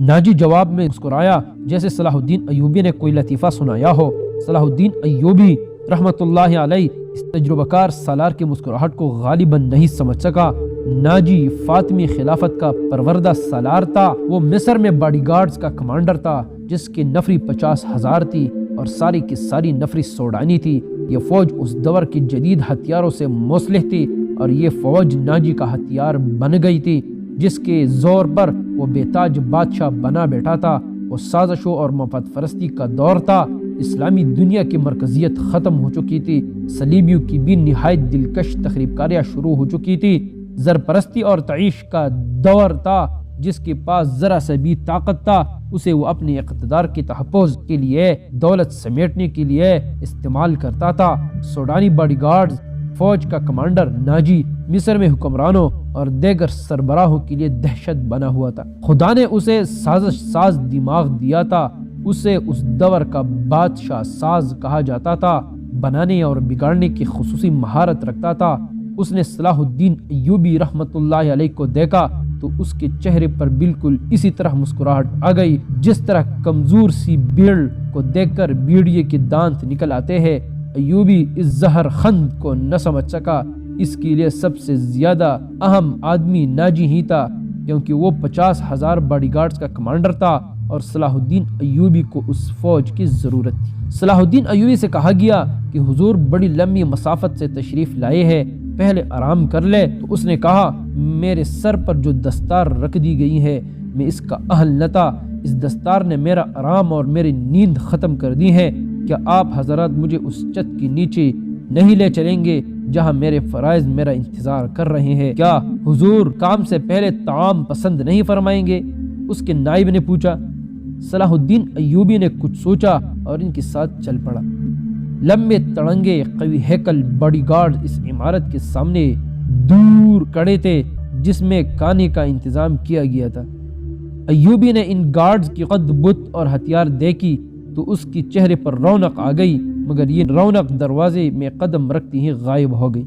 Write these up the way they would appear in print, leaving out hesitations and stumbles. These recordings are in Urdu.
ناجی جواب میں مسکرایا جیسے صلاح الدین ایوبی نے کوئی لطیفہ سنایا ہو۔ صلاح الدین ایوبی رحمت اللہ علیہ اس تجربہ کار سالار کی مسکراہٹ کو غالباً نہیں سمجھ سکا۔ ناجی فاطمی خلافت کا پروردہ سالار تھا۔ وہ مصر میں باڈی گارڈز کا کمانڈر تھا جس کی نفری 50,000 تھی اور ساری کی ساری نفری سوڈانی تھی۔ یہ فوج اس دور کی جدید ہتھیاروں سے مسلح تھی اور یہ فوج ناجی کا ہتھیار بن گئی تھی جس کے زور پر وہ بے تاج بادشاہ بنا بیٹھا تھا۔ وہ سازشوں اور مفاد پرستی کا دور تھا۔ اسلامی دنیا کی مرکزیت ختم ہو چکی تھی۔ صلیبیوں کی بھی نہایت دلکش تخریب کاریاں شروع ہو چکی تھی۔ زرپرستی اور تعیش کا دور تھا۔ جس کے پاس ذرا سے بھی طاقت تھا اسے وہ اپنے اقتدار کے تحفظ کے لیے، دولت سمیٹنے کے لیے استعمال کرتا تھا۔ سوڈانی باڈی گارڈز فوج کا کمانڈر ناجی مصر میں حکمرانوں اور دیگر سربراہوں کے لیے دہشت بنا ہوا تھا۔ خدا نے اسے سازش ساز دماغ دیا تھا۔ اسے اس دور کا بادشاہ ساز کہا جاتا تھا۔ بنانے اور بگاڑنے کی خصوصی مہارت رکھتا تھا۔ اس نے صلاح الدین ایوبی رحمت اللہ علیہ کو دیکھا تو اس کے چہرے پر بالکل اسی طرح مسکراہٹ آ گئی جس طرح کمزور سی بھیڑ کو دیکھ کر بھیڑیے کے دانت نکل آتے ہیں۔ ایوبی اس زہر خند کو نہ سمجھ سکا۔ اس کے لیے سب سے زیادہ اہم آدمی ناجی ہی تھا کیونکہ وہ 50,000 باڈی گارڈز کا کمانڈر تھا اور صلاح الدین ایوبی کو اس فوج کی ضرورت تھی۔ صلاح الدین ایوبی سے کہا گیا کہ حضور بڑی لمبی مسافت سے تشریف لائے ہیں، پہلے آرام کر لے۔ تو اس نے کہا میرے سر پر جو دستار رکھ دی گئی ہے میں اس کا اہل نہ تھا۔ اس دستار نے میرا آرام اور میری نیند ختم کر دی ہے۔ کیا آپ حضرات مجھے اس چھت کے نیچے نہیں لے چلیں گے جہاں میرے فرائض میرا انتظار کر رہے ہیں؟ کیا حضور کام سے پہلے طعام پسند نہیں فرمائیں گے؟ اس کے نائب نے پوچھا۔ صلاح الدین ایوبی نے کچھ سوچا اور ان کے ساتھ چل پڑا۔ لمبے تڑنگے قوی ہیکل باڈی گارڈ اس عمارت کے سامنے دور کھڑے تھے جس میں کھانے کا انتظام کیا گیا تھا۔ ایوبی نے ان گارڈز کی قد بت اور ہتھیار دیکھی تو اس کی چہرے پر رونق آ گئی، مگر یہ رونق دروازے میں قدم رکھتی ہی غائب ہو گئی۔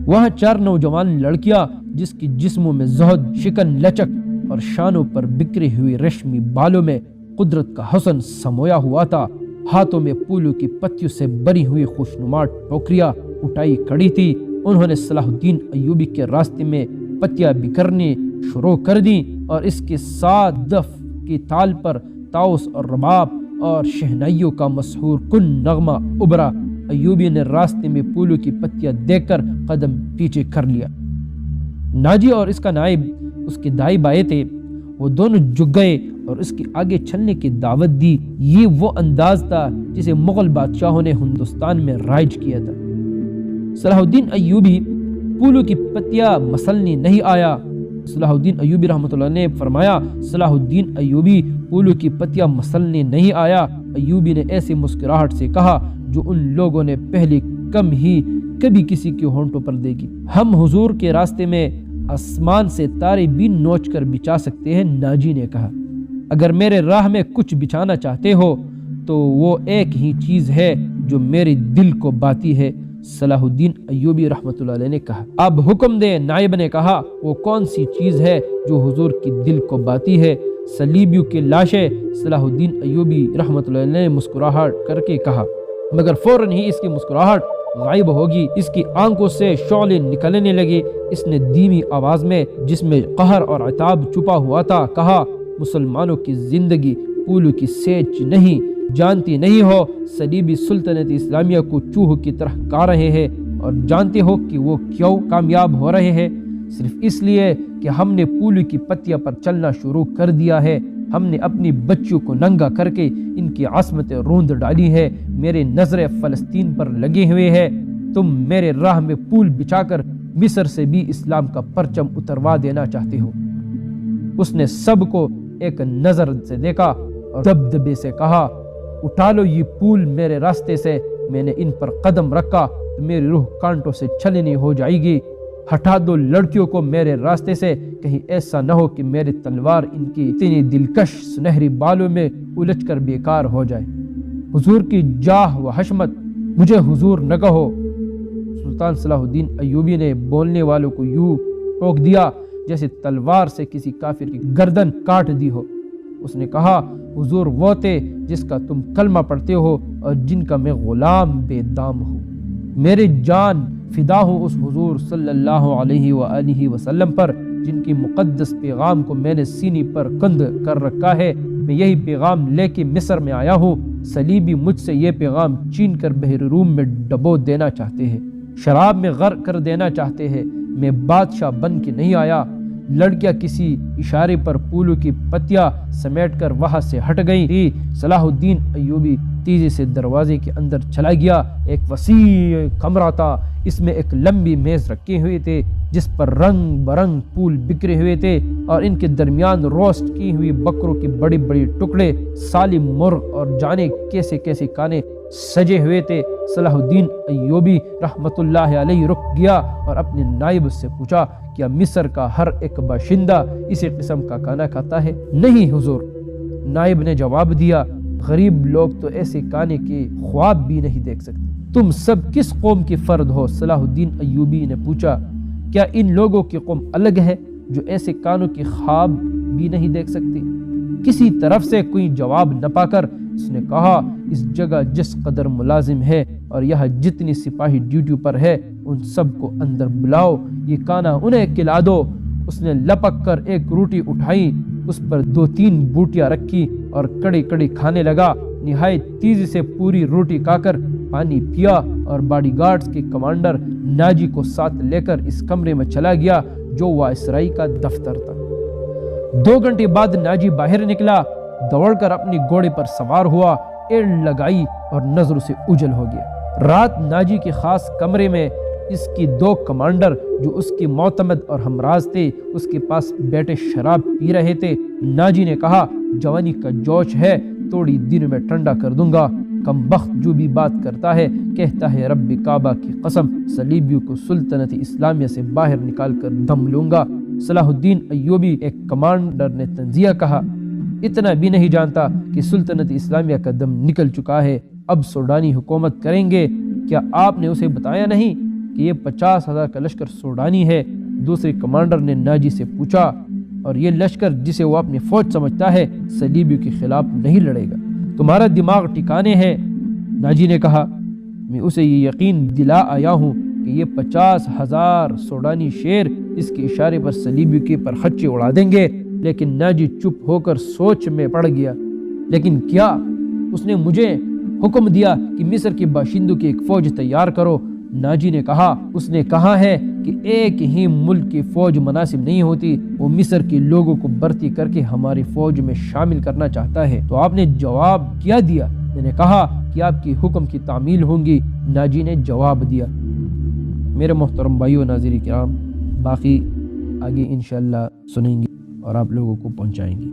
وہاں 4 نوجوان لڑکیاں جس کی جسموں میں زہد، شکن، لچک اور شانوں پر بکھرے ہوئے ریشمی بالوں میں قدرت کا حسن سمویا ہوا تھا، ہاتھوں میں پھولوں کی پتیوں سے بری ہوئی خوشنما ٹوکریاں اٹھائی کھڑی تھی۔ انہوں نے صلاح الدین ایوبی کے راستے میں پتیاں بکھرنے شروع کر دیں اور اس کے ساتھ دف کی تال پر طاؤس اور رباب اور شہنائیوں کا مسحور کن نغمہ ابھرا۔ ایوبی نے راستے میں پھولوں کی پتیاں دیکھ کر قدم پیچھے کر لیا۔ ناجی اور اس کا نائب اس کے دائیں بائیں تھے۔ وہ دونوں جھک گئے اور اس کے آگے چلنے کی دعوت دی۔ یہ وہ انداز تھا جسے مغل بادشاہوں نے ہندوستان میں رائج کیا تھا۔ صلاح الدین ایوبی پھولوں کی پتیاں مسلنے نہیں آیا۔ صلاح الدین ایوبی رحمۃ اللہ نے فرمایا صلاح الدین ایوبی پھولوں کی پتیاں مسلنے نہیں آیا۔ ایوبی نے ایسے مسکراہٹ سے کہا جو ان لوگوں نے پہلے کم ہی کبھی کسی کے ہونٹوں پر دیکھی۔ ہم حضور کے راستے میں آسمان سے تارے بھی نوچ کر بچھا سکتے ہیں، ناجی نے کہا۔ اگر میرے راہ میں کچھ بچھانا چاہتے ہو تو وہ ایک ہی چیز ہے جو میرے دل کو باتی ہے، صلاح الدین ایوبی رحمۃ اللہ علیہ نے کہا۔ اب حکم دے، نائب نے کہا۔ وہ کون سی چیز ہے جو حضور کی دل کو باتی ہے؟ صلیبیوں کی لاشیں، صلاح الدین ایوبی رحمۃ اللہ علیہ نے مسکراہٹ کر کے کہا، مگر فوراً ہی اس کی مسکراہٹ غائب ہوگی۔ اس کی آنکھوں سے شعلے نکلنے لگے۔ اس نے دھیمی آواز میں جس میں قہر اور عتاب چھپا ہوا تھا کہا، مسلمانوں کی زندگی پھولوں کی سیچ نہیں، جانتی نہیں ہو صلیبی سلطنت اسلامیہ کو چوہوں کی طرح کھا رہے ہیں، اور جانتے ہو کہ وہ کیوں کامیاب ہو رہے ہیں؟ صرف اس لیے کہ ہم نے پھولوں کی پتیاں پر چلنا شروع کر دیا ہے۔ ہم نے اپنی بچیوں کو ننگا کر کے ان کی عصمتیں روند ڈالی ہے۔ میرے نظریں فلسطین پر لگے ہوئے ہیں۔ تم میرے راہ میں پھول بچھا کر مصر سے بھی اسلام کا پرچم اتروا دینا چاہتے ہو۔ اس نے سب کو ایک نظر سے دیکھا اور دبدبے سے کہا، اٹھا لو یہ پھول میرے راستے سے۔ میں نے ان پر قدم رکھا تو میری روح کانٹوں سے چھلنی ہو جائے گی۔ ہٹا دو لڑکیوں کو میرے راستے سے، کہیں ایسا نہ ہو کہ میری تلوار ان کی اتنی دلکش سنہری بالوں میں الجھ کر بیکار ہو جائے۔ حضور کی جاہ و حشمت، مجھے حضور نہ کہو۔ سلطان صلاح الدین ایوبی نے بولنے والوں کو یوں ٹوک دیا جیسے تلوار سے کسی کافر کی گردن کاٹ دی ہو۔ اس نے کہا حضور وہ تھے جس کا تم کلمہ پڑھتے ہو اور جن کا میں غلام بے دام ہوں۔ میرے جان فدا ہوں اس حضور صلی اللہ علیہ وآلہ وسلم پر جن کی مقدس پیغام کو میں نے سینے پر کند کر رکھا ہے۔ میں یہی پیغام لے کے مصر میں آیا ہوں۔ صلیبی مجھ سے یہ پیغام چین کر بحر روم میں ڈبو دینا چاہتے ہیں، شراب میں غرق کر دینا چاہتے ہیں۔ میں بادشاہ بن کے نہیں آیا۔ لڑکیاں کسی اشارے پر پھولوں کی پتیاں سمیٹ کر وہاں سے ہٹ گئی تھی۔ صلاح الدین ایوبی تیزی سے دروازے کے اندر چلا گیا۔ ایک وسیع کمرہ تھا، اس میں ایک لمبی میز رکھے ہوئے تھے جس پر رنگ برنگ پھول بکھرے ہوئے تھے اور ان کے درمیان روسٹ کی ہوئی بکروں کے بڑے بڑے ٹکڑے، سالم مرغ اور جانے کیسے کیسے کانے سجے ہوئے تھے۔ صلاح الدین ایوبی رحمت اللہ علیہ رک گیا اور اپنے نائب سے پوچھا کیا مصر کا ہر ایک باشندہ اسی قسم کا کھانا کھاتا ہے؟ نہیں حضور، نائب نے جواب دیا، غریب لوگ تو ایسے کھانے کے خواب بھی نہیں دیکھ سکتے۔ تم سب کس قوم کے فرد ہو؟ صلاح الدین ایوبی نے پوچھا۔ کیا ان لوگوں کی قوم الگ ہے جو ایسے کانوں کے خواب بھی نہیں دیکھ سکتی؟ کسی طرف سے کوئی جواب نہ پا کر اس نے کہا اس جگہ جس قدر ملازم ہے اور یہاں جتنی سپاہی ڈیوٹی پر ہے ان سب کو اندر بلاؤ، یہ کانا انہیں کھلا دو۔ اس نے لپک کر ایک روٹی اٹھائی، اس پر 2-3 بوٹیاں رکھی اور کڑی کڑی کھانے لگا۔ نہایت تیزی سے پوری روٹی کھا کر پانی پیا اور باڈی گارڈز کے کمانڈر ناجی کو ساتھ لے کر اس کمرے میں چلا گیا جو وائسرائی کا دفتر تھا۔ 2 گھنٹے بعد ناجی باہر نکلا، دوڑ کر اپنی گھوڑے پر سوار ہوا، ایڑ لگائی اور نظروں سے اوجھل ہو گیا۔ رات ناجی کے خاص کمرے میں اس کی 2 کمانڈر جو اس کے معتمد اور ہمراز تھے اس کے پاس بیٹھے شراب پی رہے تھے۔ ناجی نے کہا جوانی کا جوش ہے، تھوڑی دن میں ٹھنڈا کر دوں گا۔ کم بخت جو بھی بات کرتا ہے کہتا ہے رب کعبہ کی قسم صلیبیوں کو سلطنت اسلامیہ سے باہر نکال کر دم لوں گا۔ صلاح الدین ایوبی ایک کمانڈر نے تنزیہ کہا، اتنا بھی نہیں جانتا کہ سلطنت اسلامیہ کا دم نکل چکا ہے، اب سوڈانی حکومت کریں گے۔ کیا آپ نے اسے بتایا نہیں کہ یہ 50,000 کا لشکر سوڈانی ہے؟ دوسرے کمانڈر نے ناجی سے پوچھا، اور یہ لشکر جسے وہ اپنی فوج سمجھتا ہے صلیبیوں کے خلاف نہیں لڑے گا۔ تمہارا دماغ ٹھکانے ہے؟ ناجی نے کہا، میں اسے یہ یقین دلا آیا ہوں کہ یہ 50,000 سوڈانی شیر اس کے اشارے پر صلیبیوں کے پر خچے اڑا دیں گے۔ لیکن ناجی چپ ہو کر سوچ میں پڑ گیا۔ لیکن کیا اس نے مجھے حکم دیا کہ مصر کے باشندوں کی ایک فوج تیار کرو؟ ناجی نے کہا، اس نے کہا ہے کہ ایک ہی ملک کی فوج مناسب نہیں ہوتی، وہ مصر کے لوگوں کو بھرتی کر کے ہماری فوج میں شامل کرنا چاہتا ہے۔ تو آپ نے جواب کیا دیا؟ میں نے کہا کہ آپ کی حکم کی تعمیل ہوں گی۔ ناجی نے جواب دیا۔ میرے محترم بھائیو ناظرین کرام، باقی آگے انشاءاللہ سنیں گے اور آپ لوگوں کو پہنچائیں گے۔